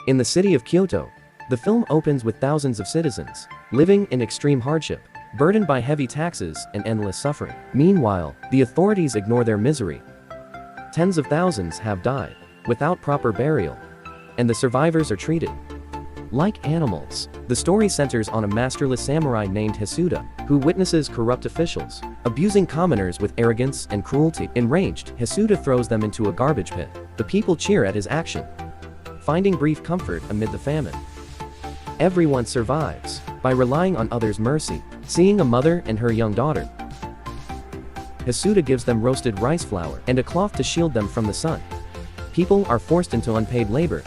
In the city of Kyoto, the film opens with thousands of citizens living in extreme hardship, burdened by heavy taxes and endless suffering. Meanwhile, the authorities ignore their misery. Tens of thousands have died without proper burial, and the survivors are treated like animals. The story centers on a masterless samurai named Hisuda, who witnesses corrupt officials abusing commoners with arrogance and cruelty. Enraged, Hisuda throws them into a garbage pit. The people cheer at his action, finding brief comfort amid the famine. Everyone survives by relying on others' mercy. Seeing a mother and her young daughter, Hisuda gives them roasted rice flour and a cloth to shield them from the sun. People are forced into unpaid labor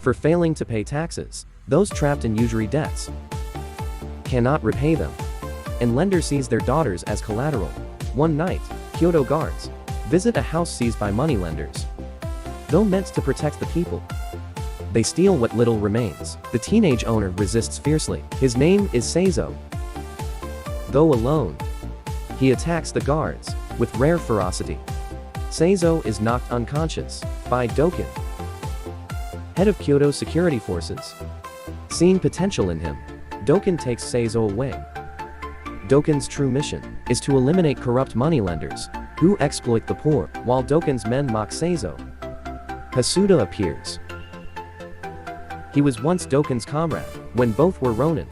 for failing to pay taxes. Those trapped in usury debts cannot repay them, and lenders seize their daughters as collateral. One night, Kyoto guards visit a house seized by moneylenders. Though meant to protect the people, they steal what little remains. The teenage owner resists fiercely. His name is Seizo. Though alone, he attacks the guards with rare ferocity. Seizo is knocked unconscious by Doken, head of Kyoto security forces. Seeing potential in him, Doken takes Seizo away. Doken's true mission is to eliminate corrupt moneylenders who exploit the poor. While Doken's men mock Seizo, Hisuda appears. He was once Doken's comrade when both were Ronin.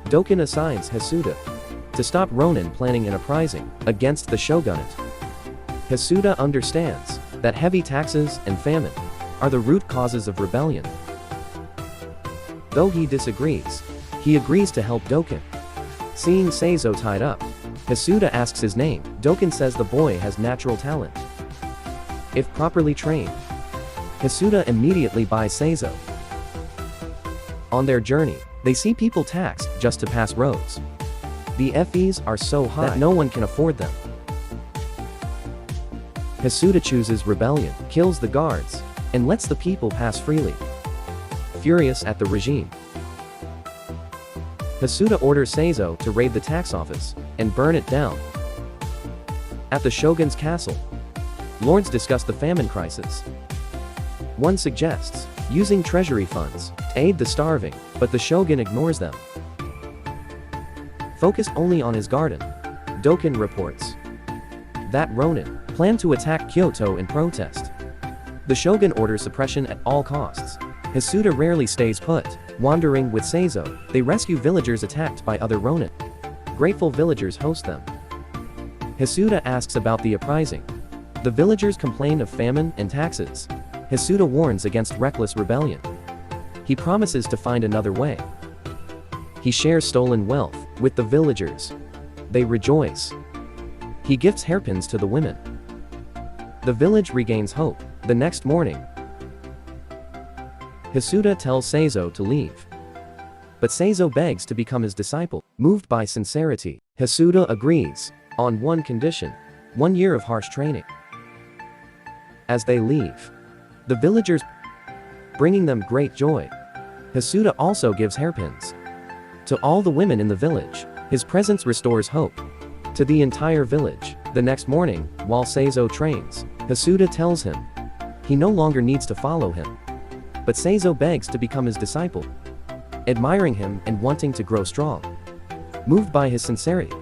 Doken assigns Hisuda to stop Ronin planning an uprising against the shogunate. Hisuda understands that heavy taxes and famine are the root causes of rebellion. Though he disagrees, he agrees to help Doken. Seeing Seizo tied up, Hisuda asks his name. Doken says the boy has natural talent. If properly trained, Hisuda immediately buys Seizo. On their journey, they see people taxed just to pass roads. The fees are so high that no one can afford them. Hisuda chooses rebellion, kills the guards, and lets the people pass freely. Furious at the regime, Hisuda orders Seizo to raid the tax office and burn it down. At the shogun's castle, lords discuss the famine crisis. One suggests using treasury funds to aid the starving, but the shogun ignores them. Focused only on his garden, Doken reports that Ronin planned to attack Kyoto in protest. The shogun orders suppression at all costs. Hisuda rarely stays put. Wandering with Seizo, they rescue villagers attacked by other Ronin. Grateful villagers host them. Hisuda asks about the uprising. The villagers complain of famine and taxes. Hisuda warns against reckless rebellion. He promises to find another way. He shares stolen wealth with the villagers. They rejoice. He gifts hairpins to the women. The village regains hope. The next morning, Hisuda tells Seizo to leave. But Seizo begs to become his disciple. Moved by sincerity, Hisuda agrees on one condition: 1 year of harsh training. As they leave, the villagers bringing them great joy. Hisuda also gives hairpins to all the women in the village. His presence restores hope to the entire village. The next morning, while Seizo trains, Hisuda tells him he no longer needs to follow him. But Seizo begs to become his disciple, admiring him and wanting to grow strong. Moved by his sincerity,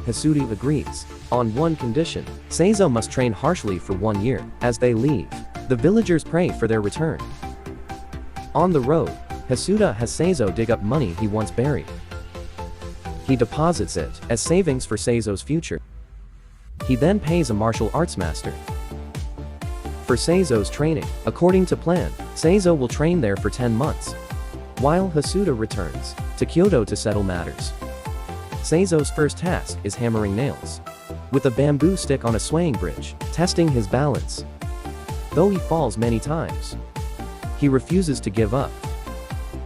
Hisuda agrees on one condition: Seizo must train harshly for 1 year. As they leave, the villagers pray for their return. On the road, Hisuda has Seizo dig up money he once buried. He deposits it as savings for Seizo's future. He then pays a martial arts master for Seizo's training. According to plan, Seizo will train there for 10 months, while Hisuda returns to Kyoto to settle matters. Seizo's first task is hammering nails with a bamboo stick on a swaying bridge, testing his balance. Though he falls many times, he refuses to give up.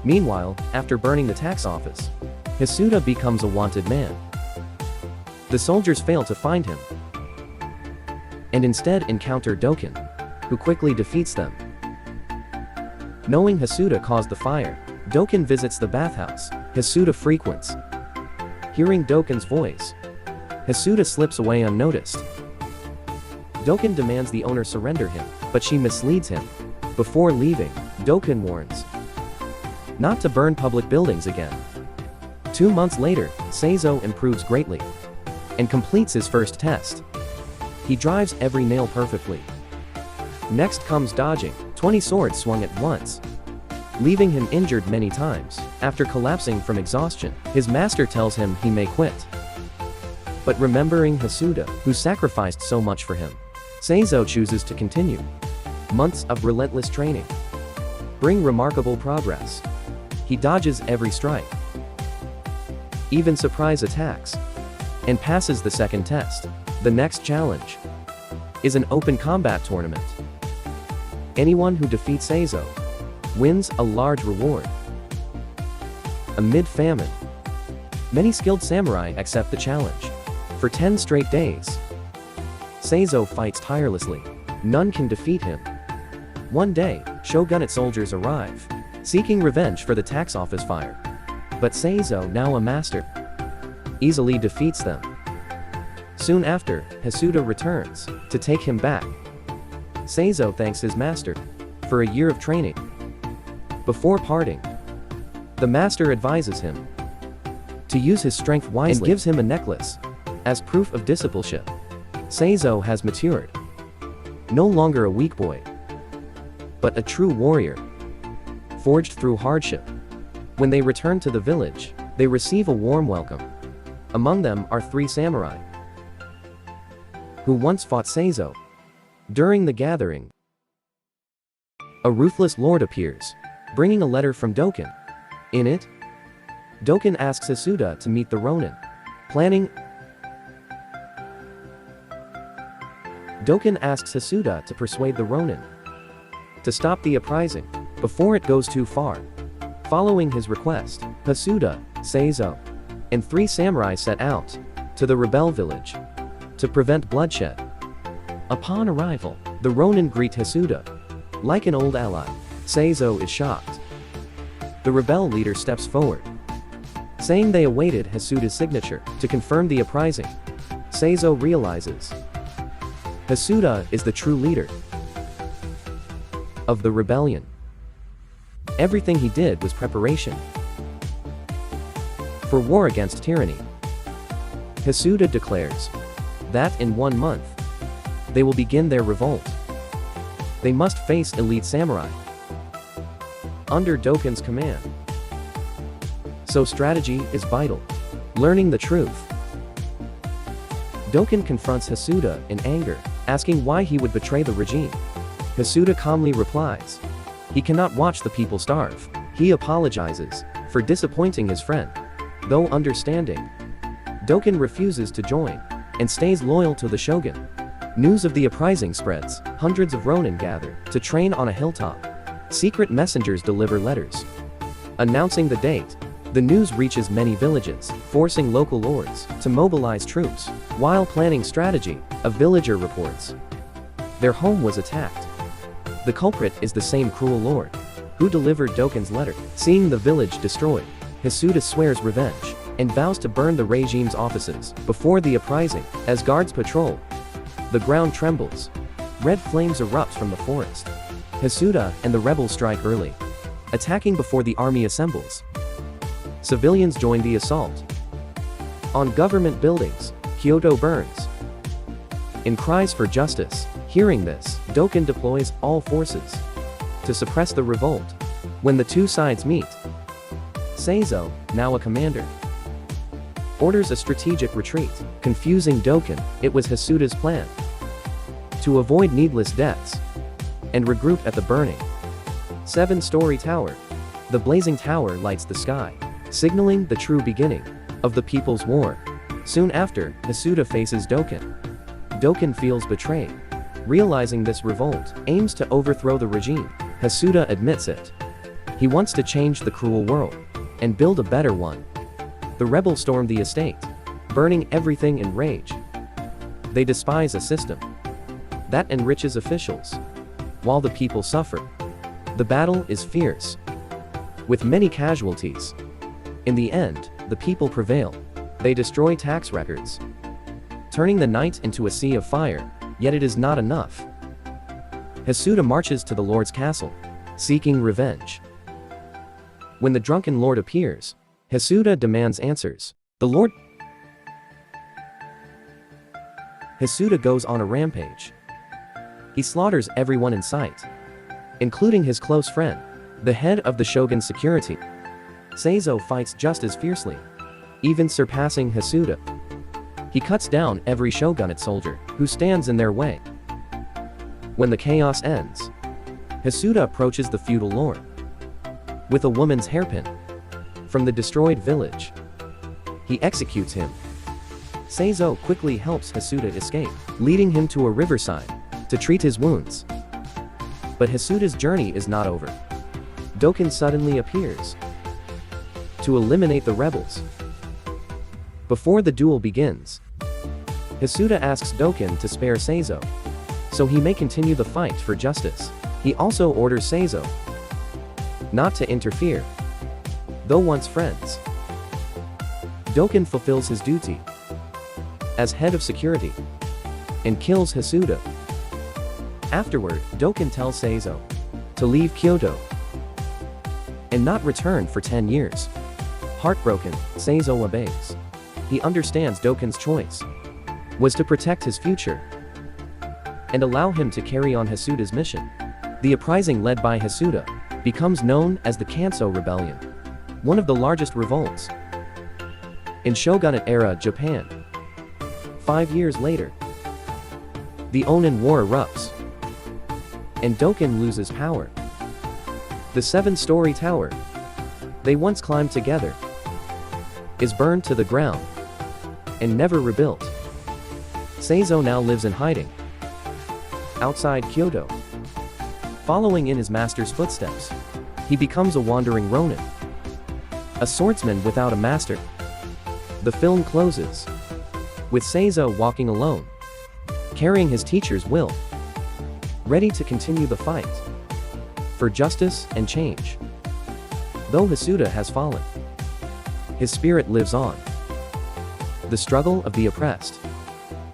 Meanwhile, after burning the tax office, Hisuda becomes a wanted man. The soldiers fail to find him, and instead encounter Doken, who quickly defeats them. Knowing Hisuda caused the fire, Doken visits the bathhouse Hisuda frequents. Hearing Doken's voice, Hisuda slips away unnoticed. Doken demands the owner surrender him, but she misleads him. Before leaving, Dokkan warns not to burn public buildings again. 2 months later, Seizo improves greatly and completes his first test. He drives every nail perfectly. Next comes dodging, 20 swords swung at once, leaving him injured many times. After collapsing from exhaustion, his master tells him he may quit. But remembering Hasuda, who sacrificed so much for him, Seizo chooses to continue. Months of relentless training bring remarkable progress. He dodges every strike, even surprise attacks, and passes the second test. The next challenge is an open combat tournament. Anyone who defeats Seizo wins a large reward. Amid famine, many skilled samurai accept the challenge. For 10 straight days, Seizo fights tirelessly. None can defeat him. One day, shogunate soldiers arrive, seeking revenge for the tax office fire. But Seizo, now a master, easily defeats them. Soon after, Hasuda returns to take him back. Seizo thanks his master for a year of training. Before parting, the master advises him to use his strength wisely and gives him a necklace as proof of discipleship. Seizo has matured, no longer a weak boy, but a true warrior, forged through hardship. When they return to the village, they receive a warm welcome. Among them are 3 samurai who once fought Seizo. During the gathering, a ruthless lord appears, bringing a letter from Dokkan. In it, Dokkan asks Hasuda to meet the Ronin, Dokkan asks Hasuda to persuade the Ronin to stop the uprising before it goes too far. Following his request, Hasuda, Seizo, and 3 samurai set out to the rebel village to prevent bloodshed. Upon arrival, the Ronin greet Hasuda like an old ally. Seizo is shocked. The rebel leader steps forward, saying they awaited Hasuda's signature to confirm the uprising. Seizo realizes Hasuda is the true leader of the rebellion. Everything he did was preparation for war against tyranny. Hasuda declares that in 1 month, they will begin their revolt. They must face elite samurai under Dokkan's command. So strategy is vital. Learning the truth. Dokkan confronts Hasuda in anger, asking why he would betray the regime. Hasuda calmly replies, he cannot watch the people starve. He apologizes for disappointing his friend. Though understanding, Dokkan refuses to join and stays loyal to the shogun. News of the uprising spreads. Hundreds of Ronin gather to train on a hilltop. Secret messengers deliver letters announcing the date. The news reaches many villages, forcing local lords to mobilize troops. While planning strategy, a villager reports their home was attacked. The culprit is the same cruel lord who delivered Dokkan's letter. Seeing the village destroyed, Hasuda swears revenge and vows to burn the regime's offices before the uprising. As guards patrol, the ground trembles. Red flames erupt from the forest. Hasuda and the rebels strike early, attacking before the army assembles. Civilians join the assault on government buildings. Kyoto burns in cries for justice. Hearing this, Dokkan deploys all forces to suppress the revolt. When the 2 sides meet, Seizo, now a commander, orders a strategic retreat. Confusing Dokkan, it was Hasuda's plan to avoid needless deaths and regroup at the burning 7-story tower. The blazing tower lights the sky, signaling the true beginning of the People's War. Soon after, Hasuda faces Dokkan. Dokkan feels betrayed. Realizing this revolt aims to overthrow the regime, Hasuda admits it. He wants to change the cruel world and build a better one. The rebels storm the estate, burning everything in rage. They despise a system that enriches officials, while the people suffer. The battle is fierce, with many casualties. In the end, the people prevail. They destroy tax records, turning the night into a sea of fire. Yet it is not enough. Hasuda marches to the lord's castle, seeking revenge. When the drunken lord appears, Hasuda demands answers. Hasuda goes on a rampage. He slaughters everyone in sight, including his close friend, the head of the shogun's security. Seizo fights just as fiercely, even surpassing Hasuda. He cuts down every shogunate soldier who stands in their way. When the chaos ends, Hasuda approaches the feudal lord with a woman's hairpin from the destroyed village. He executes him. Seizo quickly helps Hasuda escape, leading him to a riverside to treat his wounds. But Hasuda's journey is not over. Doken suddenly appears to eliminate the rebels. Before the duel begins, Hasuda asks Doken to spare Seizo, so he may continue the fight for justice. He also orders Seizo not to interfere, though once friends. Doken fulfills his duty as head of security and kills Hasuda. Afterward, Doken tells Seizo to leave Kyoto and not return for 10 years. Heartbroken, Seizo obeys. He understands Doken's choice was to protect his future and allow him to carry on Hasuda's mission. The uprising led by Hasuda becomes known as the Kanso Rebellion, one of the largest revolts in shogunate-era Japan. 5 years later, the Onin War erupts, and Doken loses power. The 7-story tower they once climbed together is burned to the ground and never rebuilt. Seizo now lives in hiding outside Kyoto. Following in his master's footsteps, he becomes a wandering Ronin, a swordsman without a master. The film closes with Seizo walking alone, carrying his teacher's will, ready to continue the fight for justice and change. Though Hasuda has fallen, his spirit lives on. The struggle of the oppressed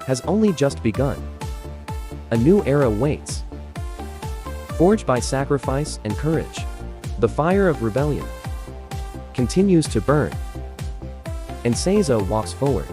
has only just begun. A new era waits, forged by sacrifice and courage. The fire of rebellion continues to burn, and Seizo walks forward,